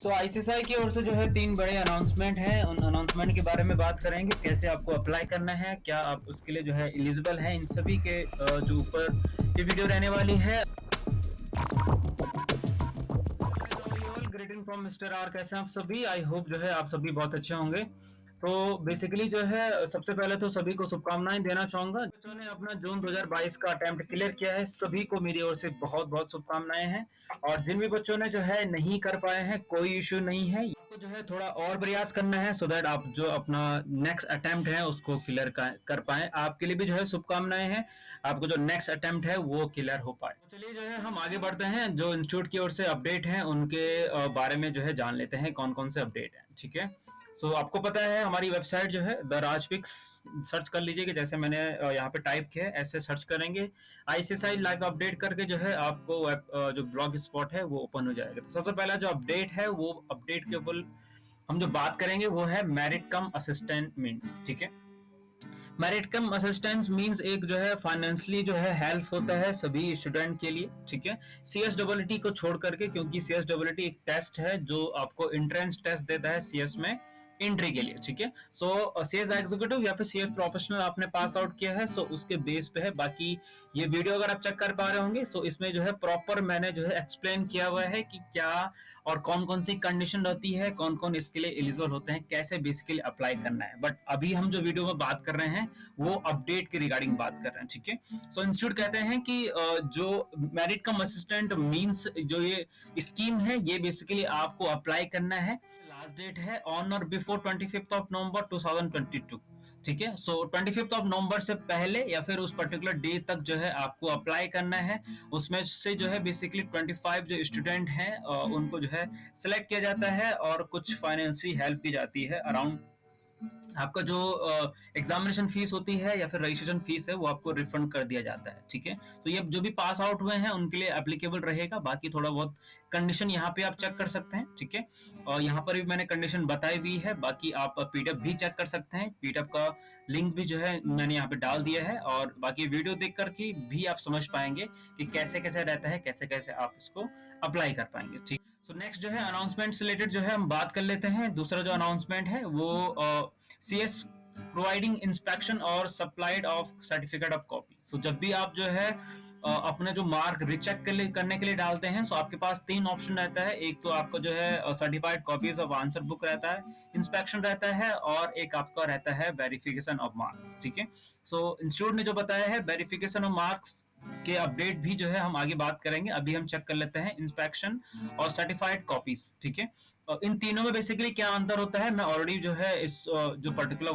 ICSI की ओर से जो है 3 बड़े अनाउंसमेंट हैं। उन अनाउंसमेंट के बारे में बात करेंगे, कैसे आपको अप्लाई करना है, क्या आप उसके लिए जो है एलिजिबल हैं, इन सभी के जो ऊपर ये वीडियो रहने वाली है। ग्रीटिंग फ्रॉम मिस्टर आर, कैसे हैं आप सभी? आई होप जो है आप सभी बहुत अच्छे होंगे। तो बेसिकली जो है सबसे पहले तो सभी को शुभकामनाएं देना चाहूंगा। बच्चों ने अपना जून 2022 का अटेम्प्ट क्लियर किया है, सभी को मेरी ओर से बहुत बहुत शुभकामनाएं हैं। और जिन भी बच्चों ने जो है नहीं कर पाए हैं, कोई इश्यू नहीं है, आपको जो है थोड़ा और प्रयास करना है सो दैट आप जो अपना नेक्स्ट अटेम्प्ट है उसको क्लियर कर पाए। आपके लिए भी जो है शुभकामनाएं हैं, आपको जो नेक्स्ट अटेम्प्ट है वो क्लियर हो पाए। तो चलिए जो है हम आगे बढ़ते हैं, जो इंस्टीट्यूट की ओर से अपडेट हैं उनके बारे में जो है जान लेते हैं, कौन कौन से अपडेट हैं। ठीक है, आपको पता है हमारी वेबसाइट जो है द राजपिक्स, सर्च कर लीजिए कि जैसे मैंने यहाँ पे टाइप किया है ऐसे सर्च करेंगे, आईसीएसआई लाइव अपडेट करके जो है आपको जो ब्लॉग स्पॉट है वो ओपन हो जाएगा। तो सबसे पहला जो अपडेट है वो अपडेट के ऊपर हम जो बात करेंगे वो है मेरिट कम असिस्टेंट मींस। ठीक है, मेरिट कम असिस्टेंस मींस एक जो है फाइनेंशियली जो है हेल्प होता है सभी स्टूडेंट के लिए। ठीक है, सीएसडब्ल्यूटी को छोड़ करके, क्योंकि सीएसडब्ल्यूटी एक टेस्ट है जो आपको एंट्रेंस टेस्ट देता है सीएस में एंट्री के लिए। ठीक है, सीएस एग्जीक्यूटिव या फिर सीएस प्रोफेशनल आपने पास आउट किया है, उसके बेस पे है। बाकी ये वीडियो अगर आप चेक कर पा रहे होंगे, इसमें जो है प्रॉपर मैंने जो है एक्सप्लेन किया हुआ है कि क्या और कौन कौन सी कंडीशन रहती है, कौन कौन इसके लिए एलिजिबल होते हैं, कैसे बेसिकली अप्लाई करना है। बट अभी हम जो वीडियो में बात कर रहे हैं वो अपडेट के रिगार्डिंग बात कर रहे हैं। ठीक है, इंस्टीट्यूट कहते हैं कि जो मेरिट कम असिस्टेंट मींस जो ये स्कीम है, ये बेसिकली आपको अप्लाई करना है। लास्ट डेट है ऑन और बिफोर 25 ऑफ नवंबर 2022। ठीक है, 25 ऑफ नवंबर से पहले या फिर उस पर्टिकुलर डे तक जो है आपको अप्लाई करना है। उसमें से जो है बेसिकली 25 जो स्टूडेंट हैं उनको जो है सिलेक्ट किया जाता है और कुछ फाइनेंशियल हेल्प की जाती है। अराउंड आपका जो एग्जामिनेशन फीस होती है या फिर रजिस्ट्रेशन फीस है वो आपको रिफंड कर दिया जाता है। ठीक है, तो ये जो भी पास आउट हुए हैं उनके लिए एप्लीकेबल रहेगा। बाकी थोड़ा बहुत कंडीशन यहाँ पे आप चेक कर सकते हैं। ठीक है, और यहाँ पर भी मैंने कंडीशन बताई हुई है, बाकी आप पीडीएफ भी चेक कर सकते हैं। पीडीएफ का लिंक भी जो है मैंने यहाँ पे डाल दिया है, और बाकी वीडियो देख कर के भी आप समझ पाएंगे कि कैसे कैसे रहता है, कैसे कैसे आप इसको अप्लाई कर पाएंगे। ठीक, नेक्स्ट जो है अनाउंसमेंट से रिलेटेड जो है हम बात कर लेते हैं। दूसरा जो अनाउंसमेंट है वो सीएस प्रोवाइडिंग इंस्पेक्शन और supplied of certificate of copy. जब भी आप जो है अपने जो मार्क रिचेक करने के लिए डालते हैं, आपके पास 3 ऑप्शन रहता है। एक तो आपका जो है certified copies of answer book रहता है, इंस्पेक्शन रहता है, और एक आपका रहता है वेरिफिकेशन ऑफ मार्क्स। ठीक है, इंस्टीट्यूट ने जो बताया है वेरिफिकेशन ऑफ मार्क्स के अपडेट भी जो है हम आगे बात करेंगे। अभी हम चेक कर लेते हैं इंस्पेक्शन और सर्टिफाइड कॉपीज। ठीक है, इन तीनों में बेसिकली क्या अंतर होता है, मैं ऑलरेडी जो है इस जो पर्टिकुलर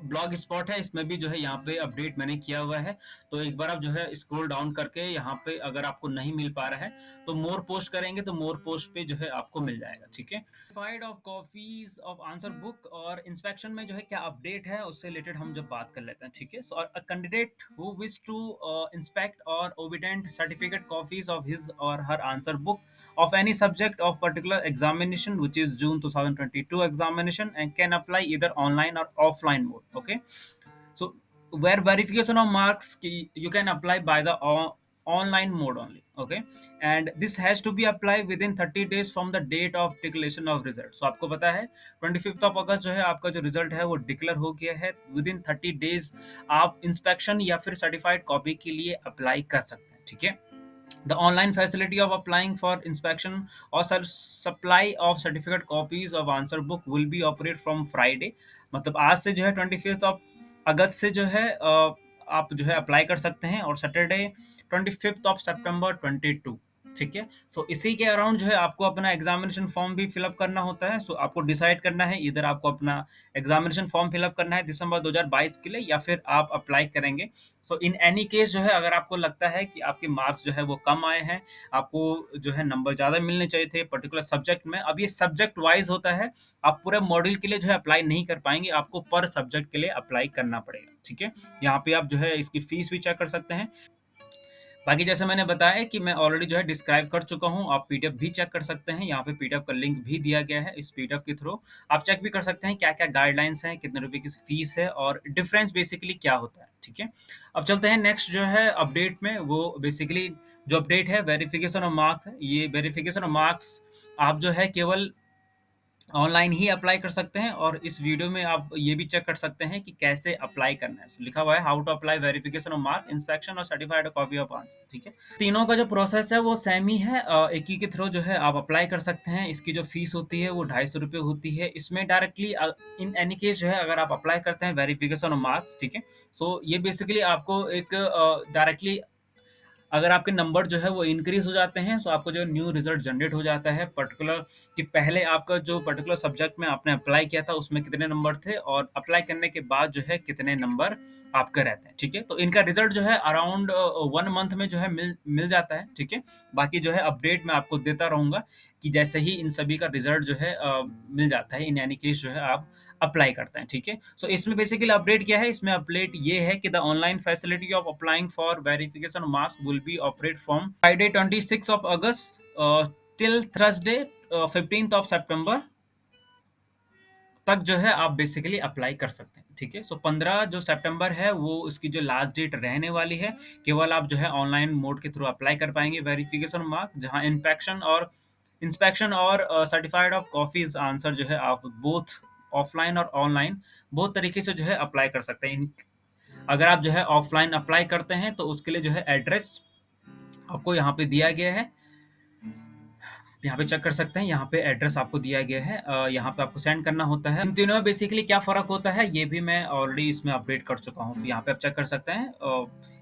ब्लॉग स्पॉट है इसमें भी जो है यहाँ पे अपडेट मैंने किया हुआ है। तो एक बार आप जो है स्क्रॉल डाउन करके यहाँ पे अगर आपको नहीं मिल पा रहा है तो मोर पोस्ट करेंगे तो मोर पोस्ट पे जो है आपको मिल जाएगा। ठीक है, FIDE of copies of answer book और इंस्पेक्शन में जो है क्या अपडेट है उससे रिलेटेड हम जब बात कर लेते हैं। ठीक है, so a candidate who wish to inspect or obtain certificate copies of his or her answer book of any subject of particular examination which is June 2022 examination and can apply either online or offline mode. Okay, so where verification of marks you can apply by the online mode only. Okay, and this has to be applied within 30 days from the date of declaration of result. So आपको पता है 25 of अगस्त जो है आपका जो result है वो declare हो गया है। विदिन 30 डेज आप इंस्पेक्शन या फिर सर्टिफाइड कॉपी के लिए अप्लाई कर सकते हैं। ठीक है, the online facility of applying for inspection or supply of certificate copies of answer book will be operate from Friday। मतलब आज से जो है 25 ऑफ अगस्त से जो है आप जो है अप्लाई कर सकते हैं, और सैटरडे 25 ऑफ सितंबर 22। ठीक है, इसी के अराउंड जो है आपको अपना एग्जामिनेशन फॉर्म भी फिलअप करना होता है। आपको डिसाइड करना है, इधर आपको अपना एग्जामिनेशन फॉर्म फिलअप करना है दिसंबर 2022 के लिए, या फिर आप अप्लाई करेंगे। इन एनी केस जो है अगर आपको लगता है कि आपके मार्क्स जो है वो कम आए हैं, आपको जो है नंबर ज़्यादा मिलने चाहिए थे पर्टिकुलर सब्जेक्ट में, अब ये सब्जेक्ट वाइज होता है, आप पूरे मॉड्यूल के लिए जो है अप्लाई नहीं कर पाएंगे, आपको पर सब्जेक्ट के लिए अप्लाई करना पड़ेगा। ठीक है, यहाँ पे आप जो है इसकी फीस भी चेक कर सकते हैं। बाकी जैसे मैंने बताया कि मैं ऑलरेडी जो है डिस्क्राइब कर चुका हूँ, आप पीडीएफ भी चेक कर सकते हैं। यहाँ पे पीडीएफ का लिंक भी दिया गया है, इस पीडीएफ के थ्रू आप चेक भी कर सकते हैं क्या क्या गाइडलाइंस हैं, कितने रुपए की फीस है और डिफरेंस बेसिकली क्या होता है। ठीक है, अब चलते हैं नेक्स्ट जो है अपडेट में, वो बेसिकली जो अपडेट है वेरिफिकेशन ऑफ मार्क्स है, ये वेरिफिकेशन ऑफ मार्क्स आप जो है केवल ऑनलाइन ही अप्लाई कर सकते हैं, और इस वीडियो में आप ये भी चेक कर सकते हैं कि कैसे अप्लाई करना है। लिखा हुआ है how to apply verification of mark inspection और सर्टिफाइड कॉपी ऑफ आंसर। ठीक है, तीनों का जो प्रोसेस है वो सेम ही है। एक ही के थ्रू जो है आप अप्लाई कर सकते हैं। इसकी जो फीस होती है वो 250 रुपये होती है। इसमें डायरेक्टली इन एनी केस जो है अगर आप अप्लाई करते हैं वेरिफिकेशन ऑफ मार्क्स, ठीक है, सो ये बेसिकली आपको एक डायरेक्टली अगर आपके नंबर जो है वो इंक्रीज हो जाते हैं, तो आपको जो न्यू रिजल्ट जनरेट हो जाता है पर्टिकुलर कि पहले आपका जो पर्टिकुलर सब्जेक्ट में आपने अप्लाई किया था उसमें कितने नंबर थे, और अप्लाई करने के बाद जो है कितने नंबर आपके रहते हैं। ठीक है, तो इनका रिजल्ट जो है अराउंड 1 मंथ में जो है मिल जाता है। ठीक है, बाकी जो है अपडेट मैं आपको देता रहूंगा कि जैसे ही इन सभी का रिजल्ट जो है मिल जाता है, इन एनी केस जो है आप अप्लाई करते हैं। ठीक है, सो इसमें बेसिकली अपडेट क्या है, इसमें अपडेट ये है कि the online facility of applying for verification marks will be operate from Friday 26 of August till Thursday 15 of September तक जो है आप बेसिकली अप्लाई कर सकते हैं। ठीक है, सो 15 जो सितंबर है वो इसकी जो लास्ट डेट रहने वाली है। केवल आप जो है ऑनलाइन मोड के थ्रू अप्लाई कर पाएंगे वेरिफिकेशन मार्क, जहां इंस्पेक्शन और सर्टिफाइड ऑफ कॉपीज आंसर जो है आप बोथ ऑफलाइन और ऑनलाइन बोथ तरीके से जो है अप्लाई कर सकते हैं। अगर आप जो है ऑफलाइन अप्लाई करते हैं तो उसके लिए जो है एड्रेस आपको यहाँ पे दिया गया है, यहाँ पे चेक कर सकते हैं। यहाँ पे एड्रेस आपको दिया गया है, यहाँ पे आपको सेंड करना होता है। इन तीनों में बेसिकली क्या फर्क होता है ये भी मैं ऑलरेडी इसमें अपडेट कर चुका हूँ। यहाँ पे आप चेक कर सकते हैं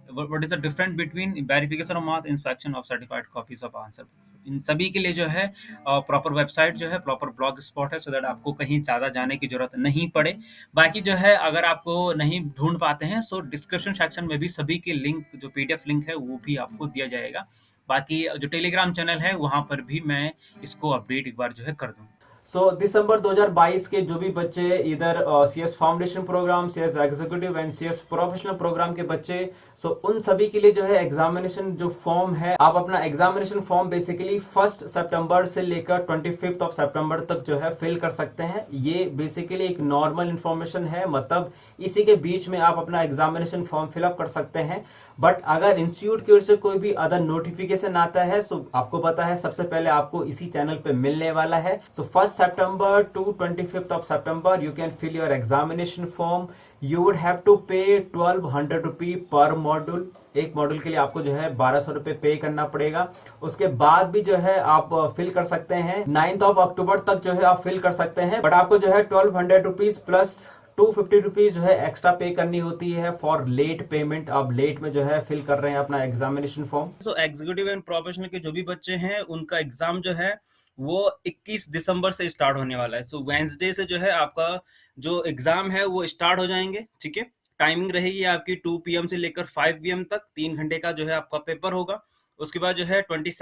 what is the difference between verification of marks, inspection of certified copies of answer. इन सभी के लिए जो है प्रॉपर वेबसाइट जो है, प्रॉपर ब्लॉग स्पॉट है, सो दैट आपको कहीं ज़्यादा जाने की जरूरत नहीं पड़े। बाकी जो है अगर आपको नहीं ढूंढ पाते हैं, सो डिस्क्रिप्शन सेक्शन में भी सभी के लिंक, जो पीडीएफ लिंक है वो भी आपको दिया जाएगा। बाकी जो टेलीग्राम चैनल है वहां पर भी मैं इसको अपडेट एक बार जो है कर दूँ। दिसंबर 2022 के जो भी बच्चे इधर CS foundation programme, CS executive and CS professional programme के बच्चे, उन सभी के लिए जो है एग्जामिनेशन जो फॉर्म है, आप अपना एग्जामिनेशन फॉर्म बेसिकली 1 सितंबर से लेकर 25 ऑफ सितंबर तक जो है फिल कर सकते हैं। ये बेसिकली एक नॉर्मल इंफॉर्मेशन है, मतलब इसी के बीच में आप अपना एग्जामिनेशन फॉर्म फिलअप कर सकते हैं। बट अगर इंस्टीट्यूट की ओर से कोई भी अदर नोटिफिकेशन आता है, आपको पता है सबसे पहले आपको इसी चैनल पे मिलने वाला है। 1 September to 25th of September you can fill your examination form. You would have to pay 1200 रुपये पर मॉड्यूल। एक मॉड्यूल के लिए आपको जो है 1200 रुपये पे करना पड़ेगा। उसके बाद भी जो है आप फिल कर सकते हैं। 9 अक्टूबर तक जो है आप फिल कर सकते हैं, बट आपको जो है 1200 रुपीज प्लस 250 रुपीज जो है एक्स्ट्रा पे करनी होती है फॉर लेट पेमेंट। आप लेट में जो है फिल कर रहे हैं अपना examination form. So executive and professional के जो भी बच्चे हैं उनका एग्जाम जो है वो 21 दिसंबर से स्टार्ट होने वाला है। सो वेंसडे से जो है आपका जो एग्जाम है वो स्टार्ट हो जाएंगे। ठीक है, टाइमिंग रहेगी आपकी 2 PM से लेकर 5 PM तक, 3 घंटे का जो है आपका पेपर होगा। उसके बाद जो है 22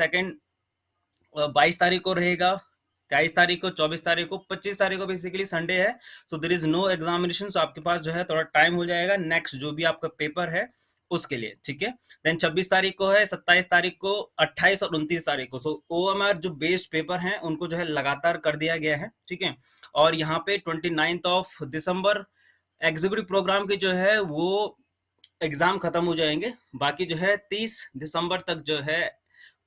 तारीख को रहेगा, 23 तारीख को, 24 तारीख को, 25 तारीख को बेसिकली संडे है। So there is no examination. So आपके पास जो है थोड़ा टाइम हो जाएगा नेक्स्ट जो भी आपका पेपर है उसके लिए। ठीक है, देन 26 तारीख को है, 27 तारीख को, 28 और 29 तारीख को। सो OMR जो बेस्ड पेपर हैं उनको जो है लगातार कर दिया गया है। ठीक है, और यहाँ पे 29 ऑफ दिसंबर एग्जीक्यूटिव प्रोग्राम के जो है वो एग्जाम खत्म हो जाएंगे। बाकी जो है 30 दिसंबर तक जो है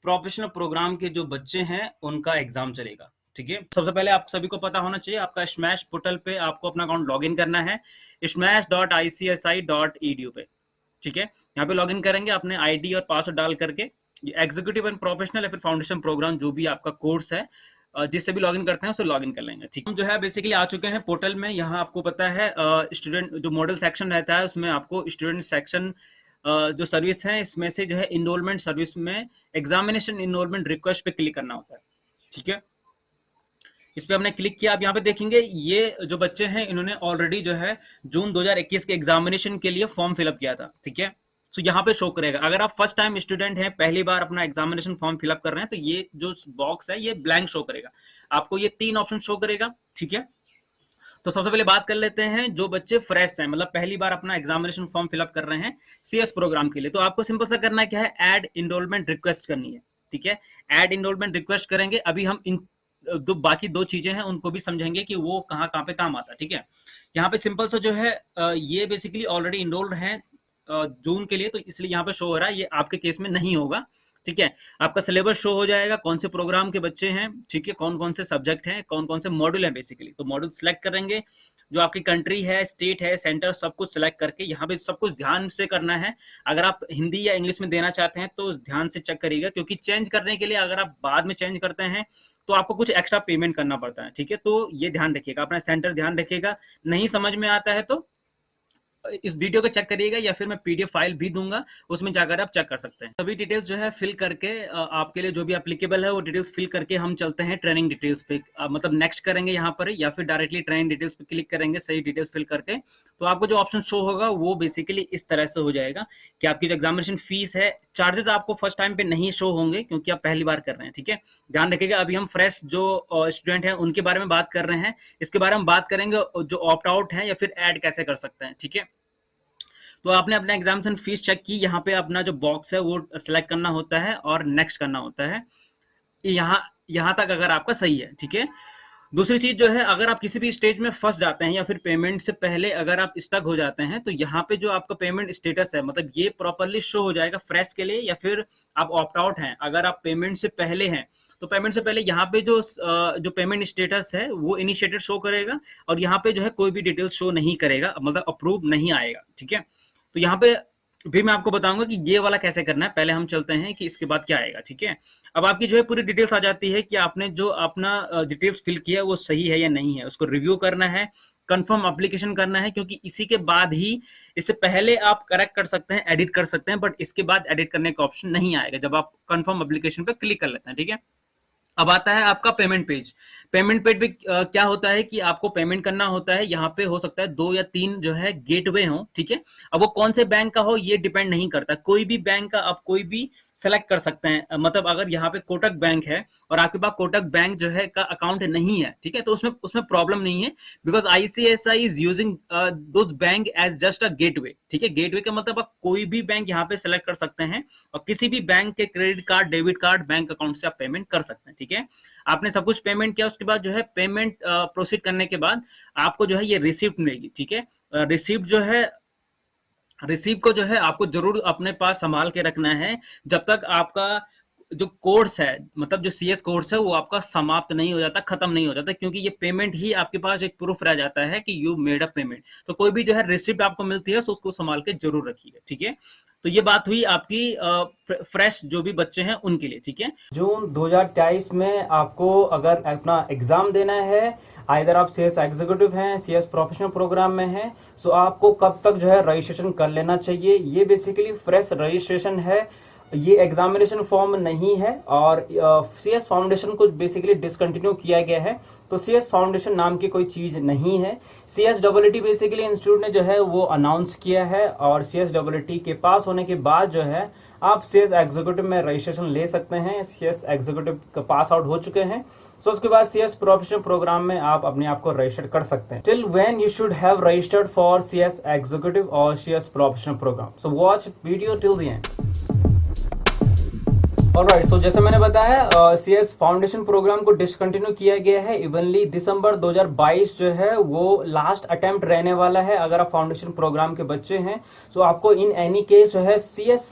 प्रोफेशनल प्रोग्राम के जो बच्चे हैं उनका एग्जाम चलेगा। ठीक है, सबसे पहले आप सभी को पता होना चाहिए, आपका स्मैश पोर्टल पे आपको अपना अकाउंट लॉगिन करना है smash.icsi.edu पे। ठीक है, यहाँ पे लॉगिन करेंगे अपने आईडी और पासवर्ड डाल करके। एग्जीक्यूटिव एंड प्रोफेशनल या फिर फाउंडेशन प्रोग्राम जो भी आपका कोर्स है जिससे भी लॉगिन करते हैं उसे लॉगिन कर लेंगे। ठीक, हम जो है बेसिकली आ चुके हैं पोर्टल में। यहाँ आपको पता है स्टूडेंट जो मॉडल सेक्शन रहता है उसमें आपको स्टूडेंट सेक्शन जो सर्विस है इसमें से जो है इनरोलमेंट सर्विस में एग्जामिनेशन इनरोलमेंट रिक्वेस्ट पे क्लिक करना होता है। ठीक है, इस पे हमने क्लिक किया। आप यहाँ पे देखेंगे ये जो बच्चे हैं इन्होंने ऑलरेडी जो है जून 2021 के एग्जामिनेशन के लिए फॉर्म फिलअप किया था। ठीक है, तो यहाँ पे शो करेगा। अगर आप फर्स्ट टाइम स्टूडेंट हैं, पहली बार अपना एग्जामिनेशन फॉर्म फिलअप कर रहे हैं, तो ये जो बॉक्स है ये ब्लैंक शो करेगा। आपको ये 3 ऑप्शन शो करेगा। ठीक है, तो सबसे पहले बात कर लेते हैं जो बच्चे फ्रेश हैं, मतलब पहली बार अपना एग्जामिनेशन फॉर्म फिलअप कर रहे हैं सीएस प्रोग्राम के लिए, तो आपको सिंपल सा करना है क्या है, ऐड इनरोलमेंट रिक्वेस्ट करनी है। ठीक है, ऐड इनरोलमेंट रिक्वेस्ट करेंगे। अभी हम इन बाकी 2 चीजें हैं उनको भी समझेंगे कि वो कहाँ पे काम आता है। ठीक है, यहाँ पे सिंपल सा जो है ये बेसिकली ऑलरेडी इनरोल्ड हैं जून के लिए, तो इसलिए यहाँ पे शो हो रहा है। ये आपके केस में नहीं होगा, ठीक है। आपका सिलेबस शो हो जाएगा, कौन से प्रोग्राम के बच्चे हैं, ठीक है, कौन कौन से सब्जेक्ट हैं, कौन कौन से मॉड्यूल हैं बेसिकली। तो मॉड्यूल सिलेक्ट करेंगे, जो आपकी कंट्री है, स्टेट है, सेंटर, सब कुछ सिलेक्ट करके यहाँ पे सब कुछ ध्यान से करना है। अगर आप हिंदी या इंग्लिश में देना चाहते हैं तो ध्यान से चेक करिएगा, क्योंकि चेंज करने के लिए अगर आप बाद में चेंज करते हैं तो आपको कुछ एक्स्ट्रा पेमेंट करना पड़ता है, ठीक है। तो ये ध्यान रखिएगा, अपना सेंटर ध्यान रखिएगा। नहीं समझ में आता है तो इस वीडियो को चेक करिएगा, या फिर मैं पीडीएफ फाइल भी दूंगा, उसमें जाकर आप चेक कर सकते हैं। सभी डिटेल्स जो है फिल करके आपके लिए जो भी एप्लीकेबल है वो डिटेल्स फिल करके हम चलते हैं ट्रेनिंग डिटेल्स पे। मतलब नेक्स्ट करेंगे यहाँ पर, या फिर डायरेक्टली ट्रेनिंग डिटेल्स पे क्लिक करेंगे सही डिटेल्स फिल करके। तो आपको जो ऑप्शन शो होगा वो बेसिकली इस तरह से हो जाएगा कि आपकी जो एग्जामिनेशन फीस है, चार्जेस आपको फर्स्ट टाइम पे नहीं शो होंगे क्योंकि आप पहली बार कर रहे हैं, ठीक है। ध्यान रखिएगा, अभी हम फ्रेश जो स्टूडेंट हैं उनके बारे में बात कर रहे हैं। इसके बारे में बात करेंगे जो ऑप्ट आउट है या फिर ऐड कैसे कर सकते हैं, ठीक है। तो आपने अपना एग्जामिनेशन फीस चेक की, यहाँ पे अपना जो बॉक्स है वो सिलेक्ट करना होता है और नेक्स्ट करना होता है। यहाँ तक अगर आपका सही है, ठीक है। दूसरी चीज जो है, अगर आप किसी भी स्टेज में फंस जाते हैं या फिर पेमेंट से पहले अगर आप स्टक हो जाते हैं, तो यहाँ पे जो आपका पेमेंट स्टेटस है, मतलब ये प्रॉपरली शो हो जाएगा फ्रेश के लिए, या फिर आप ऑप्ट आउट हैं। अगर आप पेमेंट से पहले हैं तो पेमेंट से पहले यहाँ पे जो पेमेंट स्टेटस है वो इनिशिएटेड शो करेगा, और यहाँ पे जो है कोई भी डिटेल शो नहीं करेगा, मतलब अप्रूव नहीं आएगा, ठीक है। तो यहाँ पे भी मैं आपको बताऊंगा कि ये वाला कैसे करना है। पहले हम चलते हैं कि इसके बाद क्या आएगा, ठीक है। अब आपकी जो है पूरी डिटेल्स आ जाती है कि आपने जो अपना डिटेल्स फिल किया वो सही है या नहीं है, उसको रिव्यू करना है, कंफर्म एप्लीकेशन करना है, क्योंकि इसी के बाद ही, इससे पहले आप करेक्ट कर सकते हैं, एडिट कर सकते हैं, बट इसके बाद एडिट करने का ऑप्शन नहीं आएगा जब आप कंफर्म एप्लीकेशन पे क्लिक कर लेते हैं, ठीक है। अब आता है आपका पेमेंट पेज। पेमेंट पेज पे क्या होता है कि आपको पेमेंट करना होता है। यहाँ पे हो सकता है 2 या 3 जो है गेटवे हो, ठीक है। अब वो कौन से बैंक का हो ये डिपेंड नहीं करता, कोई भी बैंक का आप कोई भी सेलेक्ट कर सकते हैं। मतलब अगर यहाँ पे कोटक बैंक है और आपके पास कोटक बैंक जो है का अकाउंट नहीं है, ठीक है, तो उसमें प्रॉब्लम नहीं है, because ICICI is using those bank as just a gateway, ठीक है। गेटवे का मतलब आप कोई भी बैंक यहाँ पे सेलेक्ट कर सकते हैं और किसी भी बैंक के credit card, debit card, bank account से आप पेमेंट कर सकते हैं, ठीक है। आपने सब कुछ पेमेंट किया, उसके बाद जो है पेमेंट प्रोसीड करने के बाद आपको जो है ये रिसिप्ट मिलेगी, ठीक है। रिसिप्ट को जो है आपको जरूर अपने पास संभाल के रखना है जब तक आपका जो कोर्स है, मतलब जो सीएस कोर्स है वो आपका समाप्त नहीं हो जाता, खत्म नहीं हो जाता, क्योंकि ये पेमेंट ही आपके पास एक प्रूफ रह जाता है कि यू मेड अ पेमेंट। तो कोई भी जो है रिसिप्ट आपको मिलती है तो उसको संभाल के जरूर रखिएगा, ठीक है। तो ये बात हुई आपकी फ्रेश जो भी बच्चे हैं उनके लिए, ठीक है। जून 2023 में आपको अगर अपना एग्जाम देना है, आइदर आप सीएस एग्जीक्यूटिव हैं, सीएस प्रोफेशनल प्रोग्राम में हैं, सो आपको कब तक जो है रजिस्ट्रेशन कर लेना चाहिए। ये बेसिकली फ्रेश रजिस्ट्रेशन है, ये एग्जामिनेशन फॉर्म नहीं है, और सीएस फाउंडेशन को बेसिकली डिसकंटिन्यू किया गया है, तो सीएस फाउंडेशन नाम की कोई चीज नहीं है। सीएसडब्ल्यूटी बेसिकली इंस्टीट्यूट ने जो है वो अनाउंस किया है, और सीएसडब्ल्यूटी के पास होने के बाद जो है आप सीएस एग्जीक्यूटिव में रजिस्ट्रेशन ले सकते हैं। सीएस एग्जीक्यूटिव का पास आउट हो चुके हैं, सो उसके बाद सीएस प्रोफेशनल प्रोग्राम में आप अपने आप को रजिस्टर कर सकते हैं। Till when you should have registered for CS executive और CS professional program, so watch video till the end. Alright, so जैसे मैंने बताया सीएस फाउंडेशन प्रोग्राम को डिसकंटिन्यू किया गया है। इवनली दिसंबर 2022 जो है वो लास्ट अटेम्प्ट रहने वाला है अगर आप फाउंडेशन प्रोग्राम के बच्चे हैं। सो आपको इन एनी केस जो है सीएस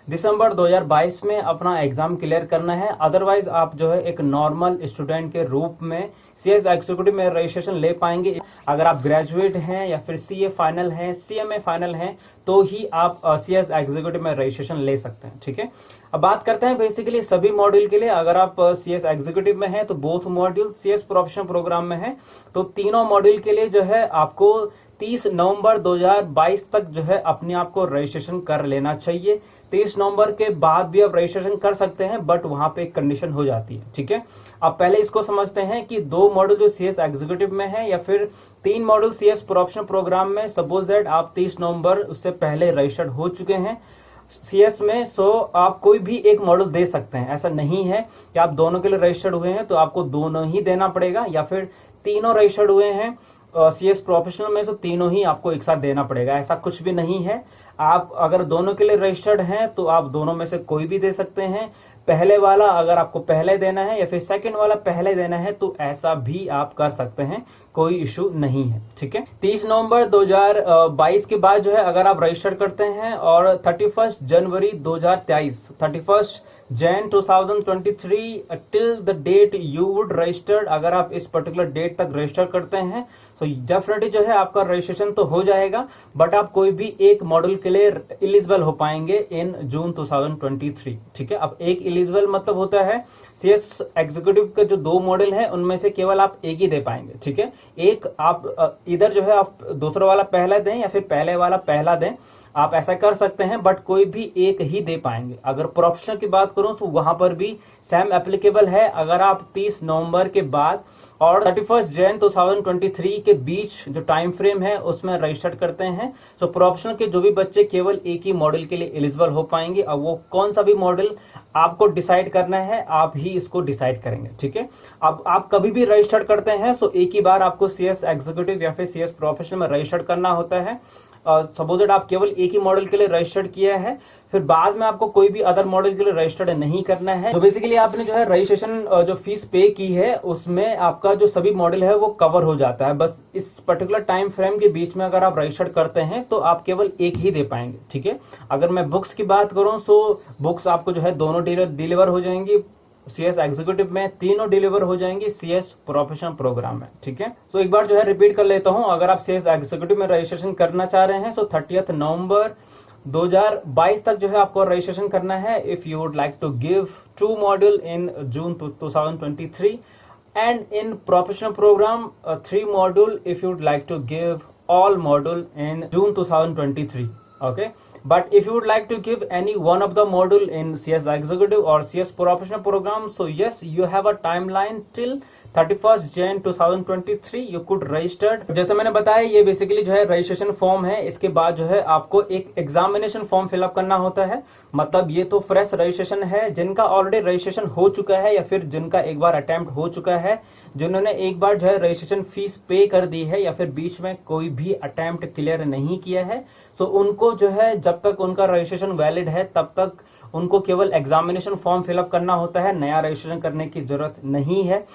दिसंबर 2022 में अपना एग्जाम क्लियर करना है, अदरवाइज आप जो है एक नॉर्मल स्टूडेंट के रूप में सीएस एग्जीक्यूटिव में रजिस्ट्रेशन ले पाएंगे। अगर आप ग्रेजुएट हैं या फिर सीए फाइनल हैं, सीएमए फाइनल हैं, तो ही आप सीएस एग्जीक्यूटिव में रजिस्ट्रेशन ले सकते हैं, ठीक है। अब बात करते हैं बेसिकली सभी मॉड्यूल के लिए। अगर आप सीएस एग्जीक्यूटिव में हैं तो both module, CS professional programme में है तो तीनों मॉड्यूल के लिए जो है आपको 30 नवंबर 2022 तक जो है अपने आप को रजिस्ट्रेशन कर लेना चाहिए। 30 नवंबर के बाद भी आप रजिस्ट्रेशन कर सकते हैं, बट वहां पे एक कंडीशन हो जाती है, ठीक है। अब पहले इसको समझते हैं कि 2 मॉड्यूल जो सीएस एग्जीक्यूटिव में है या फिर 3 मॉड्यूल सीएस प्रोफेशनल प्रोग्राम में, सपोज दैट आप 30 नवंबर उससे पहले रजिस्टर्ड हो चुके हैं सीएस में, सो आप कोई भी एक मॉड्यूल दे सकते हैं। ऐसा नहीं है कि आप दोनों के लिए रजिस्टर्ड हुए हैं तो आपको दोनों ही देना पड़ेगा, या फिर तीनों रजिस्टर्ड हुए हैं सीएस प्रोफेशनल में तो तीनों ही आपको एक साथ देना पड़ेगा, ऐसा कुछ भी नहीं है। आप अगर दोनों के लिए रजिस्टर्ड हैं तो आप दोनों में से कोई भी दे सकते हैं। पहले वाला अगर आपको पहले देना है या फिर सेकंड वाला पहले देना है तो ऐसा भी आप कर सकते हैं, कोई इशू नहीं है, ठीक है। 30 नवंबर 2022 के बाद जो है अगर आप रजिस्टर करते हैं और 31 जनवरी 2023 Jan 2023 till the date you would registered, अगर आप इस पर्टिकुलर डेट तक रजिस्टर करते हैं तो डेफिनेटली जो है आपका रजिस्ट्रेशन तो हो जाएगा, बट आप कोई भी एक मॉडल के लिए एलिजिबल हो पाएंगे इन जून 2023। ठीक है, अब एक एलिजिबल मतलब होता है सीएस एग्जीक्यूटिव के जो 2 मॉडल हैं उनमें से केवल आप एक ही दे पाएंगे। ठीक है, एक आप इधर जो है आप दूसरा वाला पहला दें या फिर पहले वाला पहला दें, आप ऐसा कर सकते हैं, बट कोई भी एक ही दे पाएंगे। अगर प्रोफेशनल की बात करूं तो वहां पर भी सेम एप्लीकेबल है। अगर आप 30 नवंबर के बाद और 31 जैन 2023 के बीच जो टाइम फ्रेम है उसमें रजिस्टर करते हैं, सो प्रोफेशनल के जो भी बच्चे केवल एक ही मॉडल के लिए एलिजिबल हो पाएंगे। अब वो कौन सा भी मॉडल आपको डिसाइड करना है, आप ही इसको डिसाइड करेंगे। ठीक है, अब आप कभी भी रजिस्टर करते हैं सो एक ही बार आपको सीएस एग्जीक्यूटिव या फिर सीएस प्रोफेशनल में रजिस्टर करना होता है। सपोज आप केवल एक ही मॉडल के लिए रजिस्टर्ड किया है, फिर बाद में आपको कोई भी अदर मॉडल के लिए रजिस्टर्ड नहीं करना है। तो बेसिकली आपने जो है रजिस्ट्रेशन जो फीस पे की है उसमें आपका जो सभी मॉडल है वो कवर हो जाता है। बस इस पर्टिकुलर टाइम फ्रेम के बीच में अगर आप रजिस्टर्ड करते हैं तो आप केवल एक ही दे पाएंगे। ठीक है, अगर मैं बुक्स की बात करूं तो बुक्स आपको जो है दोनों डिलीवर हो जाएंगी। सीएस एग्जीक्यूटिव में तीनों डिलीवर हो जाएंगी सीएस प्रोफेशनल प्रोग्राम में। ठीक है, सो एक बार जो है रिपीट कर लेता हूं, अगर आप सीएस एग्जीक्यूटिव में रजिस्ट्रेशन करना चाह रहे हैं तो 30 नवंबर 2022 तक जो है आपको रजिस्ट्रेशन करना है। If you would like to give 2 module in June 2023 and in professional program 3 module if you would like to give all module in June 2023. Okay, but if you would like to give any one of the module in CS executive or CS professional program, so yes, you have a timeline till 31st Jan 2023 you could registered। जैसे मैंने बताया ये basically जो है registration form है, इसके बाद जो है आपको एक एग्जामिनेशन फॉर्म फिलअप करना होता है। मतलब ये तो फ्रेश रजिस्ट्रेशन है, जिनका ऑलरेडी रजिस्ट्रेशन हो चुका है या फिर जिनका एक बार अटेम्प्ट हो चुका है, जिन्होंने एक बार जो है रजिस्ट्रेशन फीस पे कर दी है या फिर बीच में कोई भी अटेम्प्ट क्लियर नहीं किया है, सो उनको जो है जब तक उनका रजिस्ट्रेशन वैलिड है तब तक उनको केवल एग्जामिनेशन फॉर्म फिलअप करना होता है, नया रजिस्ट्रेशन करने की जरूरत नहीं है।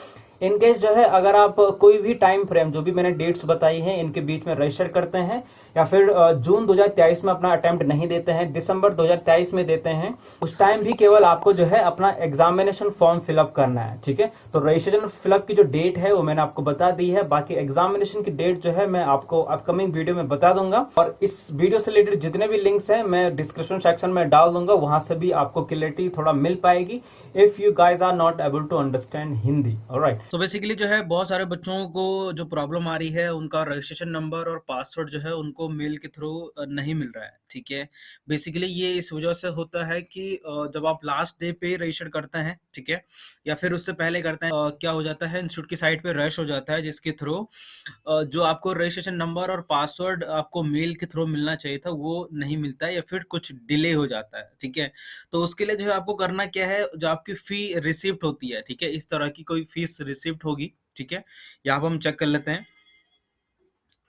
इनकेस जो है अगर आप कोई भी टाइम फ्रेम जो भी मैंने डेट्स बताई हैं इनके बीच में रजिस्टर करते हैं या फिर जून 2023 में अपना अटेम्प्ट नहीं देते हैं, दिसंबर 2023 में देते हैं, उस टाइम भी केवल आपको जो है अपना एग्जामिनेशन फॉर्म फिलअप करना है। ठीक है, तो रजिस्ट्रेशन फिलअप की जो डेट है वो मैंने आपको बता दी है, बाकी एग्जामिनेशन की डेट जो है मैं आपको अपकमिंग वीडियो में बता दूंगा। और इस वीडियो से रिलेटेड जितने भी लिंक्स हैं मैं डिस्क्रिप्शन सेक्शन में डाल दूंगा, वहां से भी आपको क्लियरिटी थोड़ा मिल पाएगी if you guys are not able to understand Hindi. Alright, तो बेसिकली जो है बहुत सारे बच्चों को जो प्रॉब्लम आ रही है उनका रजिस्ट्रेशन नंबर और पासवर्ड जो है उनको मेल के थ्रू नहीं मिल रहा है। ठीक है, बेसिकली ये इस वजह से होता है कि जब आप लास्ट डे पे रजिस्टर करते हैं, ठीक है, या फिर उससे पहले करते हैं, क्या हो जाता है इंस्टीट्यूट की साइट पे रश हो जाता है, जिसके थ्रू जो आपको रजिस्ट्रेशन नंबर और पासवर्ड आपको मेल के थ्रू मिलना चाहिए था वो नहीं मिलता है या फिर कुछ डिले हो जाता है। ठीक है, तो उसके लिए जो है आपको करना क्या है, जो आपकी फी रिसिप्ट होती है, ठीक है, इस तरह की कोई फीस रिसिप्ट होगी। ठीक है, यहाँ पर हम चेक कर लेते हैं।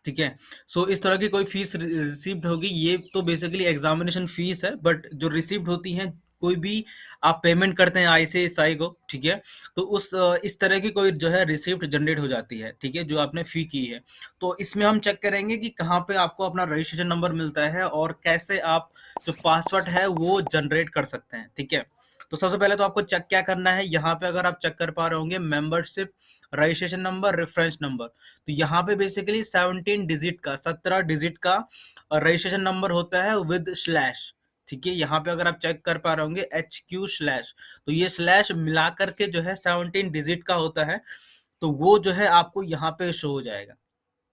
ठीक है, सो इस तरह की कोई फीस रिसिप्ट होगी, ये तो बेसिकली एग्जामिनेशन फीस है, बट जो रिसिप्ट होती है कोई भी आप पेमेंट करते हैं आईसीआईसीआई को, ठीक है, तो उस इस तरह की कोई जो है रिसिप्ट जनरेट हो जाती है। ठीक है, जो आपने फी की है, तो इसमें हम चेक करेंगे कि कहाँ पे आपको अपना रजिस्ट्रेशन नंबर मिलता है और कैसे आप जो पासवर्ड है वो जनरेट कर सकते हैं। ठीक है, तो सबसे पहले तो आपको चेक क्या करना है, यहाँ पे अगर आप चेक कर पा रहे होंगे membership registration number reference number, तो यहाँ पे बेसिकली 17 डिजिट का रजिस्ट्रेशन नंबर होता है विद स्लैश। ठीक है, यहाँ पे अगर आप चेक कर पा रहे होंगे HQ स्लैश, तो ये स्लैश मिला करके जो है 17 डिजिट का होता है, तो वो जो है आपको यहाँ पे शो हो जाएगा।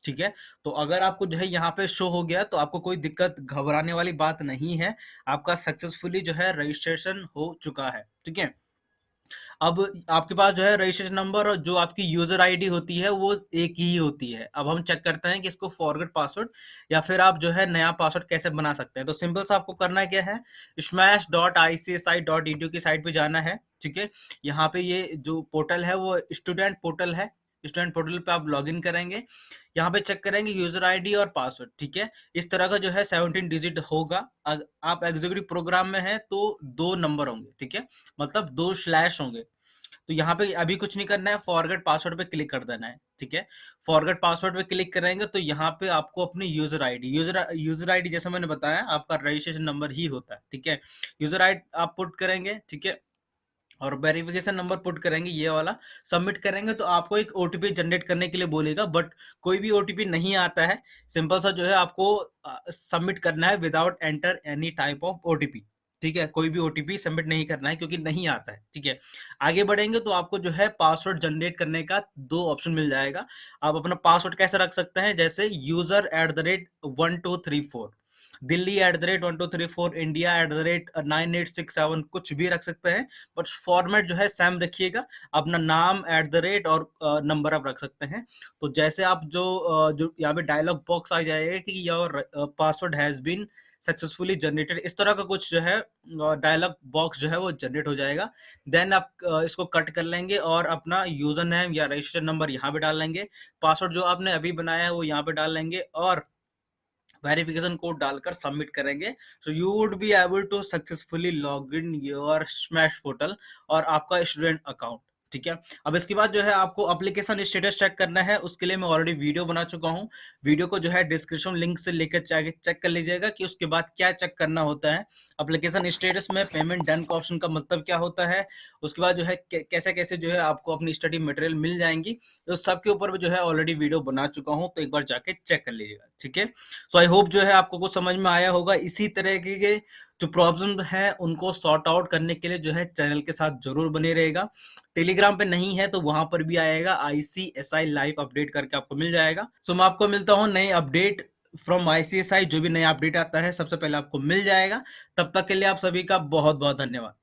ठीक है, तो अगर आपको जो है यहाँ पे शो हो गया तो आपको कोई दिक्कत घबराने वाली बात नहीं है, आपका सक्सेसफुली जो है रजिस्ट्रेशन हो चुका है। ठीक है, अब आपके पास जो है रजिस्ट्रेशन नंबर और जो आपकी यूजर आईडी होती है वो एक ही होती है। अब हम चेक करते हैं कि इसको फॉरगेट पासवर्ड या फिर आप जो है नया पासवर्ड कैसे बना सकते हैं। तो सिंपल सा आपको करना क्या है, smash.icsi.edu की साइट पे जाना है। ठीक है, यहाँ पे ये जो पोर्टल है वो स्टूडेंट पोर्टल है, स्टूडेंट पोर्टल पे आप लॉगिन करेंगे, यहाँ पे चेक करेंगे यूजर आईडी और पासवर्ड। ठीक है, इस तरह का जो है 17 डिजिट होगा। आप एग्जीक्यूटिव प्रोग्राम में है तो 2 नंबर होंगे। ठीक है, मतलब 2 स्लैश होंगे। तो यहाँ पे अभी कुछ नहीं करना है, फॉरगेट पासवर्ड पे क्लिक कर देना है। ठीक है, फॉरगेट पासवर्ड पे क्लिक करेंगे तो यहाँ पे आपको अपनी यूजर आईडी जैसे मैंने बताया आपका रजिस्ट्रेशन नंबर ही होता है। ठीक है, यूजर आईडी आप पुट करेंगे। ठीक है, और वेरिफिकेशन नंबर पुट करेंगे ये वाला, सबमिट करेंगे तो आपको एक ओटीपी जनरेट करने के लिए बोलेगा, बट कोई भी ओटीपी नहीं आता है। सिंपल सा जो है आपको सबमिट करना है without enter any type of OTP. ठीक है, कोई भी ओटीपी सबमिट नहीं करना है क्योंकि नहीं आता है। ठीक है, आगे बढ़ेंगे तो आपको जो है पासवर्ड जनरेट करने का 2 ऑप्शन मिल जाएगा। आप अपना पासवर्ड कैसे रख सकते हैं, जैसे user at the rate 1234, Delhi at the rate 1234, India at the rate 9867, कुछ भी रख सकते हैं, बट फॉर्मेट जो है सेम रखिएगा। अपना नाम एट द रेट और नंबर आप रख सकते हैं। तो जैसे आप जो यहाँ पे डायलॉग बॉक्स आ जाएगा कि your password has been successfully generated, इस तरह का कुछ जो है डायलॉग बॉक्स जो है वो जनरेट हो जाएगा। देन आप इसको कट कर लेंगे और अपना यूजर नेम या रजिस्ट्रेशन नंबर यहाँ पे डाल लेंगे। पासवर्ड जो आपने अभी बनाया है वो यहाँ पे डाल लेंगे और वेरिफिकेशन कोड डालकर सबमिट करेंगे। So you would be able to successfully log in your smash portal और आपका स्टूडेंट अकाउंट। ठीक है, अब इसके बाद जो है आपको एप्लीकेशन स्टेटस चेक करना है। उसके लिए मैं ऑलरेडी वीडियो बना चुका हूँ। वीडियो को जो है डिस्क्रिप्शन लिंक से लेकर चेक कर लीजिएगा कि उसके बाद क्या चेक करना होता है। एप्लीकेशन स्टेटस में पेमेंट डन का ऑप्शन का मतलब क्या होता है, उसके बाद जो है कैसे कैसे जो है आपको अपनी स्टडी मटेरियल मिल जाएंगी, तो सबके ऊपर भी जो है ऑलरेडी वीडियो बना चुका हूँ, तो एक बार जाके चेक कर लीजिएगा। ठीक है, सो आई होप जो है आपको कुछ समझ में आया होगा। इसी तरह के जो प्रॉब्लम है उनको सॉर्ट आउट करने के लिए जो है चैनल के साथ जरूर बने रहेगा। टेलीग्राम पे नहीं है तो वहां पर भी आएगा, ICSI लाइव अपडेट करके आपको मिल जाएगा। सो मैं आपको मिलता हूँ नई अपडेट फ्रॉम ICSI, जो भी नया अपडेट आता है सबसे पहले आपको मिल जाएगा। तब तक के लिए आप सभी का बहुत बहुत धन्यवाद।